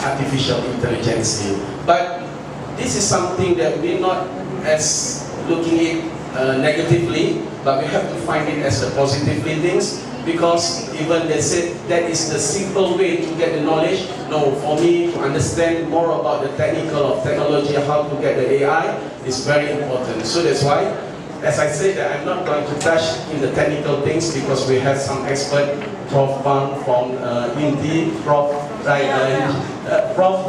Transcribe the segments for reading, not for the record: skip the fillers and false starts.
artificial intelligence. But this is something that we're not as looking at negatively, but we have to find it as the positively things, because even they said that is the simple way to get the knowledge. No, for me to understand more about the technical of technology, how to get the AI is very important. So that's why, as I said, that I'm not going to touch in the technical things because we have some expert, Prof. Bang from Inti, Prof. Prof.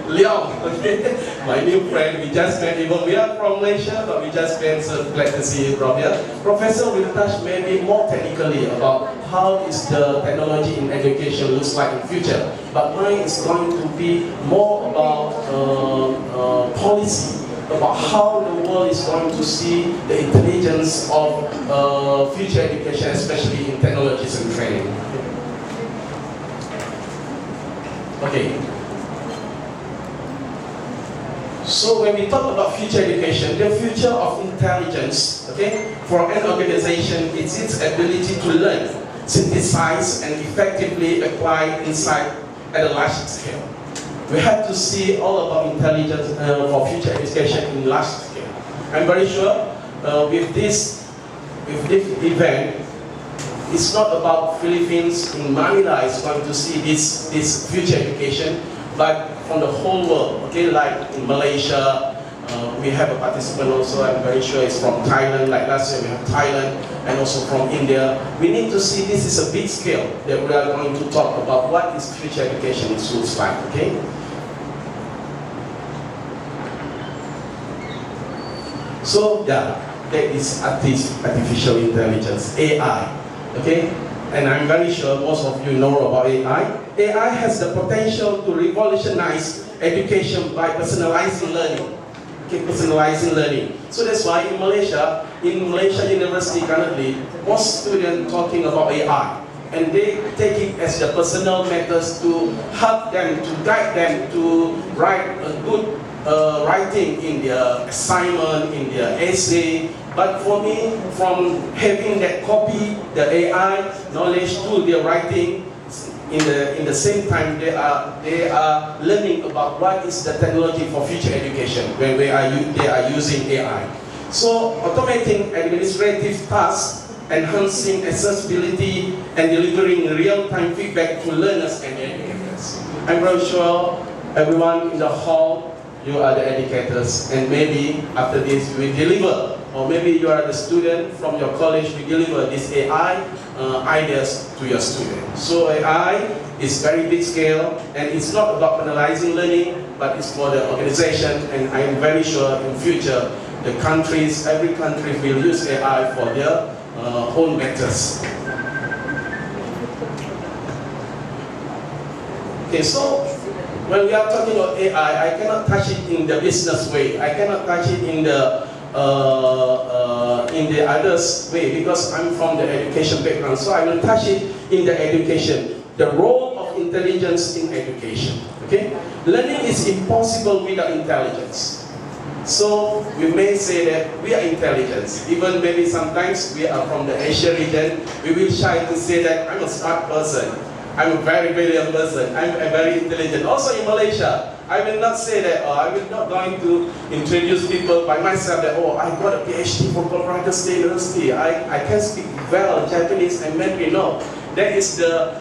Leong, okay? My new friend, we just met, even we are from Malaysia, but we just met, so glad to see you, Prof. Professor will touch maybe more technically about how is the technology in education looks like in future. But mine is going to be more about policy, about how the world is going to see the intelligence of future education, especially in technologies and training. Okay. So when we talk about future education, the future of intelligence, okay, for an organization, it's its ability to learn, synthesize, and effectively apply insight at a large scale. We have to see all about intelligence for future education in large scale. I'm very sure with this event, it's not about Philippines in Manila is going to see this future education, but from the whole world, okay, like in Malaysia, we have a participant also, I'm very sure it's from Thailand, like last year we have Thailand, and also from India. We need to see this is a big scale that we are going to talk about what is future education looks like, okay? So yeah, that is artificial intelligence, AI, okay? And I'm very sure most of you know about AI. AI has the potential to revolutionize education by personalizing learning. Okay, personalizing learning. So that's why in Malaysia University currently, most students talking about AI. And they take it as the personal methods to help them, to guide them to write a good writing in their assignment, in their essay. But for me, from having that copy, the AI knowledge to their writing, in the same time they are learning about what is the technology for future education when they are using AI. So automating administrative tasks, enhancing accessibility, and delivering real-time feedback to learners and educators. I'm very sure everyone in the hall, you are the educators, and maybe after this we deliver, or maybe you are the student from your college, we deliver this AI ideas to your students. So AI is very big scale, and it's not about penalizing learning, but it's for the organization, and I am very sure in future, the countries, every country will use AI for their own matters. Okay, so when we are talking about AI, I cannot touch it in the business way. I cannot touch it in the others way because I'm from the education background. So I will touch it in the education. The role of intelligence in education. Okay, learning is impossible without intelligence. So we may say that we are intelligent. Even maybe sometimes we are from the Asia region, we will try to say that I'm a smart person. I'm a very brilliant person. I'm a very intelligent. Also in Malaysia, I will not say that, or I will not going to introduce people by myself that, oh, I got a PhD from Colorado State University. I can speak well Japanese and Mandarin. No, that is the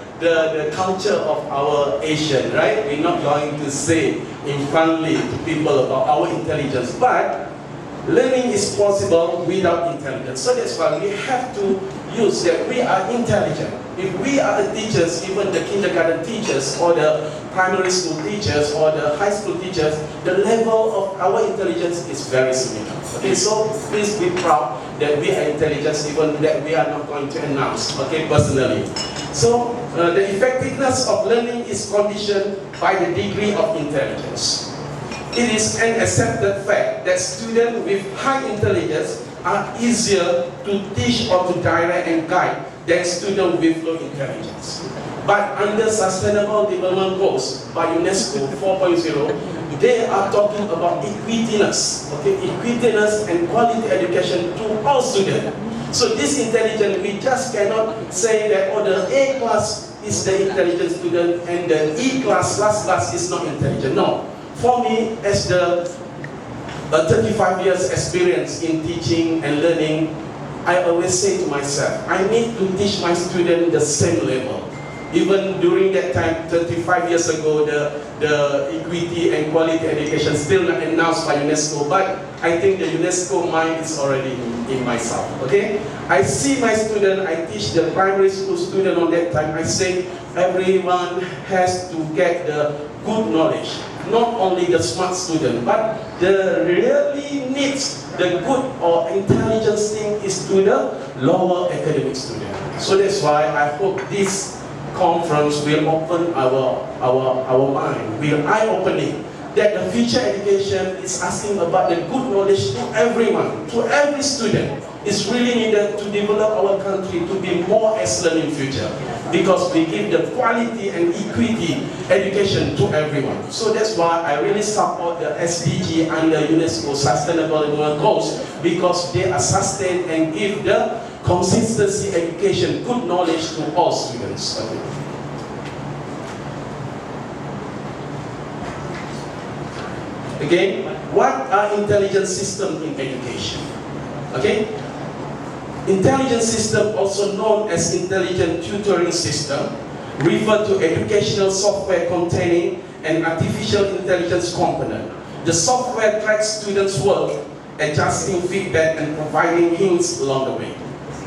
culture of our Asian, right? We're not going to say in friendly to people about our intelligence, but learning is possible without intelligence. So that's why we have to use that we are intelligent. If we are the teachers, even the kindergarten teachers or the primary school teachers or the high school teachers, the level of our intelligence is very similar. Okay, so please be proud that we are intelligent, even that we are not going to announce, okay, personally. So the effectiveness of learning is conditioned by the degree of intelligence. It is an accepted fact that students with high intelligence are easier to teach or to direct and guide than students with low intelligence. But under Sustainable Development Goals by UNESCO 4.0, they are talking about equityness, okay, equityness and quality education to all students. So this intelligence, we just cannot say that, oh, the A class is the intelligent student and the E class, last class is not intelligent. No. For me, as the 35 years experience in teaching and learning, I always say to myself, I need to teach my student the same level. Even during that time, 35 years ago, the equity and quality education still not announced by UNESCO, but I think the UNESCO mind is already in myself, okay? I see my student, I teach the primary school student on that time, I say everyone has to get the good knowledge. Not only the smart student, but the really needs the good or intelligence thing is to the lower academic student. So that's why I hope this conference will open our mind, will eye-opening, that the future education is asking about the good knowledge to everyone, to every student. It's really needed to develop our country to be more excellent in future, because we give the quality and equity education to everyone. So that's why I really support the SDG and the UNESCO Sustainable Development Goals, because they are sustain and give the consistency education, good knowledge to all students. Again, what are intelligence systems in education? Okay? Intelligence system, also known as intelligent tutoring system, refer to educational software containing an artificial intelligence component. The software tracks students' work, adjusting feedback and providing hints along the way.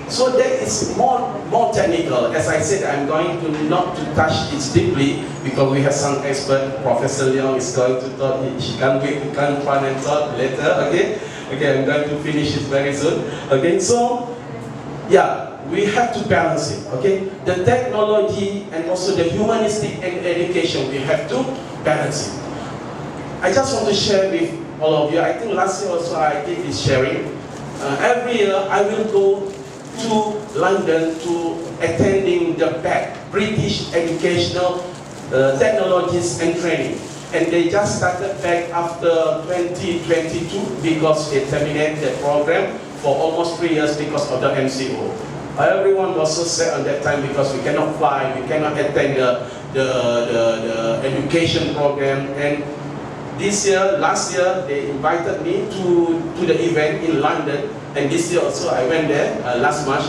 So that is more technical. As I said, I'm going to not to touch it deeply because we have some expert. Professor Leong is going to talk. She can't wait to come fun and talk later. Okay, I'm going to finish it very soon. Okay, so yeah, we have to balance it. Okay, the technology and also the humanistic and education, we have to balance it. I just want to share with all of you. I think last year also I did this sharing. Every year I will go to London to attending the BET, British Educational Technologies and Training. And they just started back after 2022 because they terminated the program for almost 3 years because of the MCO. Everyone was so sad at that time because we cannot fly, we cannot attend the education program. And this year, last year, they invited me to the event in London. And this year also, I went there last March.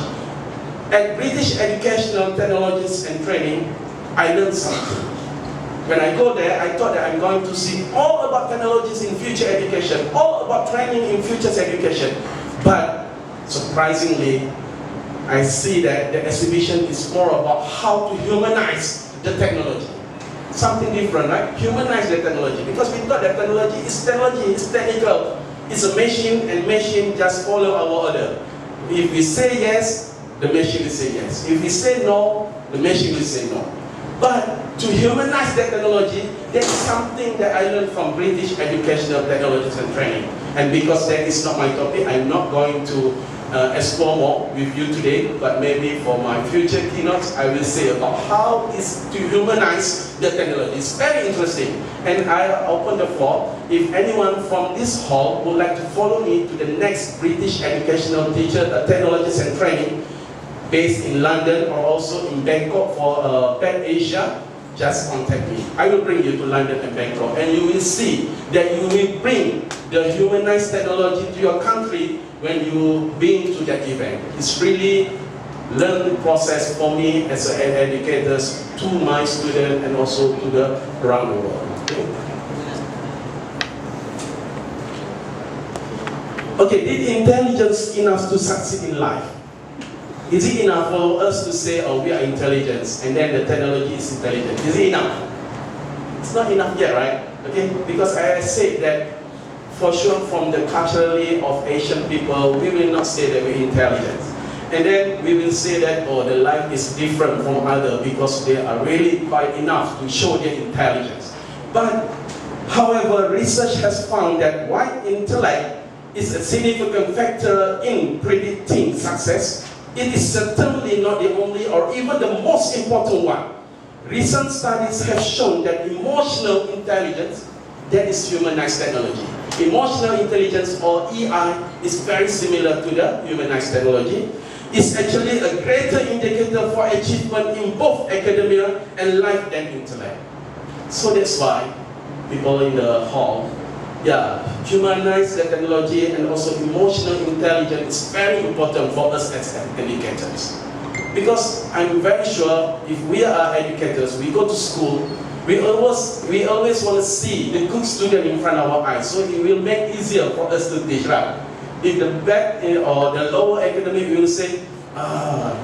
At British Educational Technologies and Training, I learned something. When I go there, I thought that I'm going to see all about technologies in future education, all about training in future education. But surprisingly, I see that the exhibition is more about how to humanize the technology. Something different, right? Humanize the technology. Because we thought that technology, it's technical. It's a machine, and machine just follow our order. If we say yes, the machine will say yes. If we say no, the machine will say no. But to humanize the technology, that's something that I learned from British Educational Technologies and Training. And because that is not my topic, I'm not going to explore more with you today, but maybe for my future keynotes, I will say about how is to humanize the technology. It's very interesting. And I open the floor. If anyone from this hall would like to follow me to the next British Educational Technologies and Training, based in London or also in Bangkok for Pan Asia, just contact me. I will bring you to London and Bangkok, and you will see that you will bring the humanized technology to your country when you been to that event. It's really learning process for me as an educator to my students and also to the around the world. Okay, is intelligence enough to succeed in life? Is it enough for us to say, oh, we are intelligent, and then the technology is intelligent? Is it enough? It's not enough yet, right? Okay, because I said that for sure from the culturally of Asian people, we will not say that we're intelligent. And then we will say that, oh, the life is different from others because they are really quite enough to show their intelligence. But, however, research has found that while intellect is a significant factor in predicting success, it is certainly not the only or even the most important one. Recent studies have shown that emotional intelligence, that is humanized technology. Emotional intelligence, or EI, is very similar to the humanized technology. is actually a greater indicator for achievement in both academia and life than intellect. So that's why people in the hall, humanize the technology and also emotional intelligence is very important for us as educators. Because I'm very sure if we are educators, we go to school, we always want to see the good student in front of our eyes, so it will make easier for us to teach, right? If the back or the lower academic, we will say,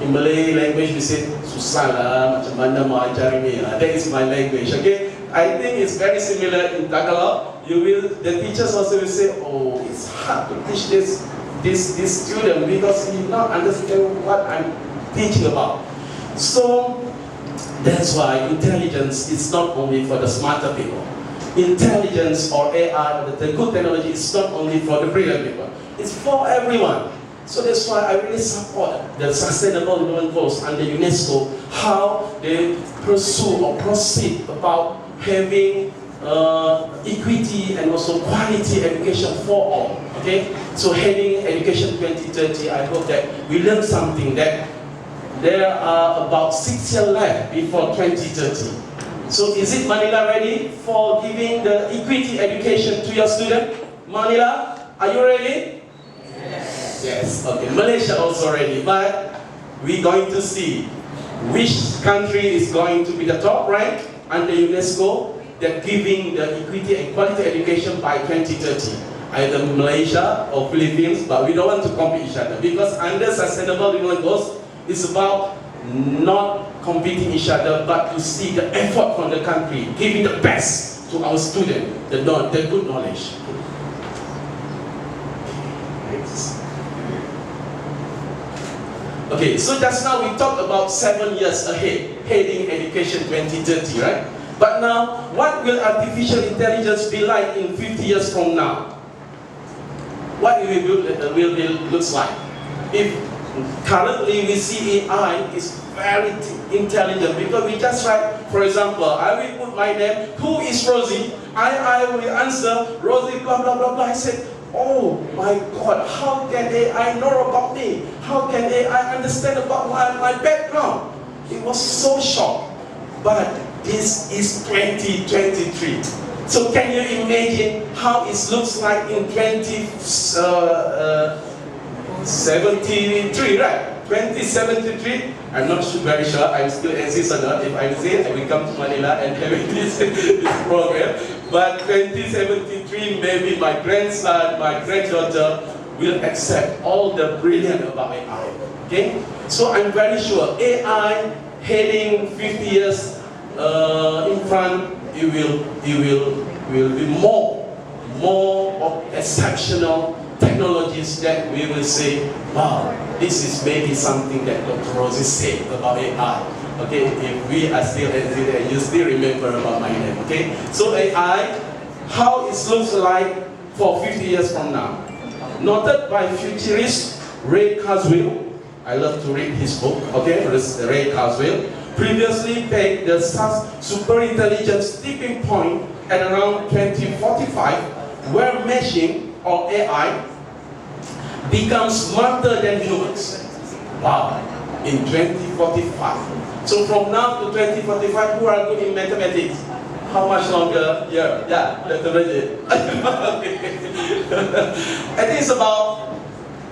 in Malay language we say, susah lah, macam mana mau ajar ini. That is my language, okay? I think it's very similar in Tagalog. The teachers also will say, oh, it's hard to teach this student because he not understand what I'm teaching about. So that's why intelligence is not only for the smarter people. Intelligence or AI, the good technology, is not only for the brilliant people. It's for everyone. So that's why I really support the Sustainable Development Goals under UNESCO, how they pursue or proceed about having equity and also quality education for all. Okay? So heading Education 2030, I hope that we learn something, that there are about 6 years left before 2030. So is it Manila ready for giving the equity education to your student? Manila, are you ready? Yes. Yes, okay. Malaysia also ready, but we're going to see which country is going to be the top rank under UNESCO that giving the equity and quality education by 2030. Either Malaysia or Philippines, but we don't want to compete each other because under Sustainable Development Goals, it's about not competing each other, but to see the effort from the country, giving the best to our students, the good knowledge. Okay, so just now we talked about 7 years ahead, heading Education 2030, right? But now, what will artificial intelligence be like in 50 years from now? What will it looks like? If currently we see AI is very intelligent because we just write, for example, I will put my name, who is Rozi? I will answer, Rozi blah blah blah blah. I said, oh my God, how can AI know about me? How can AI understand about my background? It was so shocked. But this is 2023. So can you imagine how it looks like in 2073, right? 2073, I'm not very sure, I'm still exist or not. If I say I will come to Manila and have this program. But 2073, maybe my grandson, my granddaughter will accept all the brilliant about AI. Okay? So I'm very sure AI heading 50 years in front, it will be more of exceptional technologies that we will say, wow, this is maybe something that Dr. Rozi said about AI. Okay, if we are still existing, you still remember about my name. Okay, so AI, how it looks like for 50 years from now. Noted by futurist Ray Kurzweil. I love to read his book. Okay, Ray Kurzweil. Previously pegged the superintelligence tipping point at around 2045, where machine or AI becomes smarter than humans. Wow, in 2045. So from now to 2045, who are good in mathematics? How much longer? Yeah, Dr. Rozi. I think it's about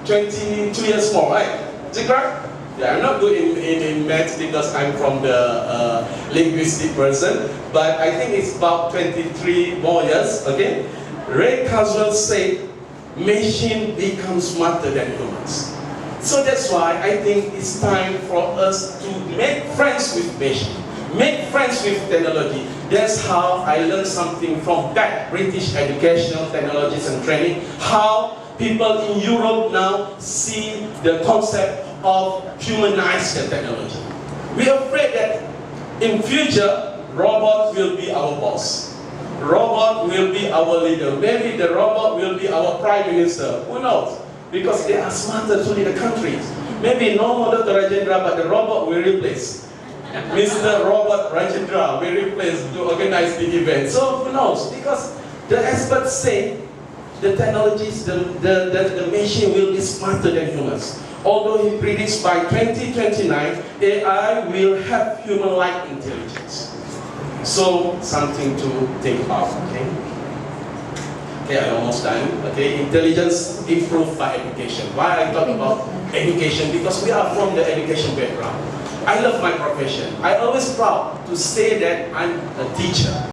22 years more, right? Is it correct? Yeah, I'm not good in maths because I'm from the linguistic person, but I think it's about 23 more years, okay? Ray Kurzweil said, machine becomes smarter than humans. So that's why I think it's time for us to make friends with machine, make friends with technology. That's how I learned something from that British educational technologies and training, how people in Europe now see the concept of humanize the technology. We are afraid that in future, robot will be our boss. Robot will be our leader. Maybe the robot will be our prime minister. Who knows? Because they are smarter to lead the countries. Maybe no more Dr. Rajendra, but the robot will replace. Mr. Robot Rajendra will replace to organize the event. So who knows? Because the experts say the technologies, the machine will be smarter than humans. Although he predicts by 2029, AI will have human-like intelligence. So, something to think about, okay? Okay, I'm almost done. Okay, intelligence improved by education. Why I talk about education? Because we are from the education background. I love my profession. I always proud to say that I'm a teacher.